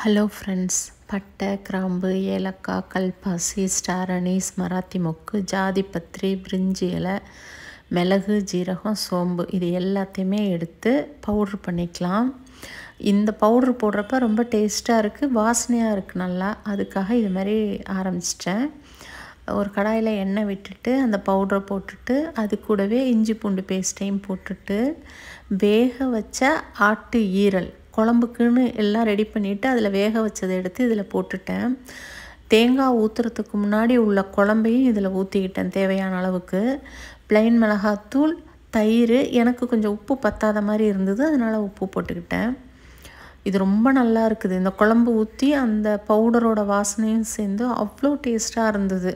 Hello friends, பட்டை, கிராம்பு, ஏலக்காய், கல்பாசி, ஸ்டார் அனீஸ், மராத்தி மொக்கு, ஜாதிபத்திரி, பிரிஞ்சி இலை, மிளகு, ஜீரகம், சோம்பு இது எல்லாத்தையுமே எடுத்து பவுட்ரு பண்ணிக்கலாம். இந்த பவுட்ரு போடுறப்ப ரொம்ப டேஸ்ட்டாக இருக்குது, வாசனையாக இருக்குது நல்லா. அதுக்காக இது மாதிரி ஆரம்பிச்சிட்டேன். ஒரு கடாயில் எண்ணெய் விட்டுட்டு அந்த பவுட்ரை போட்டுட்டு அது கூடவே இஞ்சி பூண்டு பேஸ்ட்டையும் போட்டுட்டு வேக வச்ச ஆட்டு ஈரல் குழம்புக்குன்னு எல்லாம் ரெடி பண்ணிவிட்டு அதில் வேக வச்சதை எடுத்து இதில் போட்டுட்டேன். தேங்காய் ஊற்றுறதுக்கு முன்னாடி உள்ள குழம்பையும் இதில் ஊற்றிக்கிட்டேன் தேவையான அளவுக்கு. ப்ளைன் மிளகாத்தூள், தயிர், எனக்கு கொஞ்சம் உப்பு பத்தாத மாதிரி இருந்தது, அதனால் உப்பு போட்டுக்கிட்டேன். இது ரொம்ப நல்லா இருக்குது. இந்த குழம்பு ஊற்றி அந்த பவுடரோட வாசனையும் சேர்ந்து அவ்வளோ டேஸ்ட்டாக இருந்தது.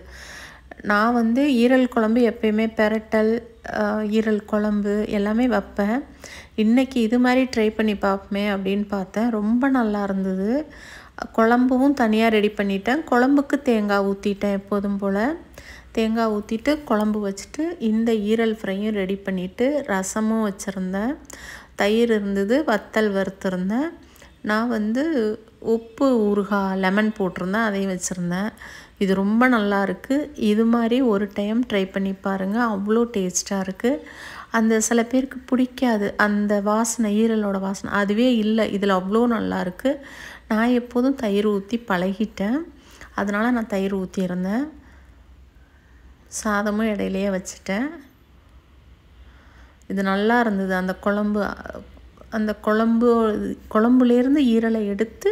நான் ஈரல் குழம்பு எப்பயுமே பெரட்டல், ஈரல் குழம்பு எல்லாமே வைப்பேன். இன்றைக்கி இது மாதிரி ட்ரை பண்ணி பார்ப்போமே அப்படின்னு பார்த்தேன். ரொம்ப நல்லா இருந்தது. குழம்பும் தனியாக ரெடி பண்ணிட்டேன். குழம்புக்கு தேங்காய் ஊற்றிட்டேன். எப்போதும் போல் தேங்காய் ஊற்றிட்டு குழம்பு வச்சுட்டு இந்த ஈரல் ஃப்ரையும் ரெடி பண்ணிவிட்டு ரசமும் வச்சுருந்தேன். தயிர் இருந்தது, வத்தல் வறுத்துருந்தேன். நான் உப்பு ஊறுகாய் லெமன் போட்டிருந்தேன், அதையும் வச்சுருந்தேன். இது ரொம்ப நல்லா இருக்குது. இது மாதிரி ஒரு டைம் ட்ரை பண்ணி பாருங்கள், அவ்வளோ டேஸ்ட்டாக இருக்குது. அந்த சில பேருக்கு பிடிக்காது அந்த வாசனை, ஈரலோட வாசனை அதுவே இல்லை, இதில் அவ்வளோ நல்லா இருக்குது. நான் எப்போதும் தயிர் ஊற்றி பழகிட்டேன், அதனால் நான் தயிர் ஊற்றியிருந்தேன். சாதமும் இடையிலையே வச்சுட்டேன். இது நல்லா இருந்தது. அந்த குழம்புலேருந்து ஈரலை எடுத்து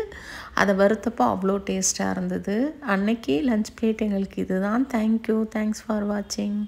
அதை வறுத்தப்போ அவ்வளோ டேஸ்ட்டாக இருந்தது. அன்னைக்கு லஞ்ச் பிளேட் எங்களுக்கு இதுதான். தேங்க்யூ, தேங்க்ஸ் ஃபார் வாட்சிங்.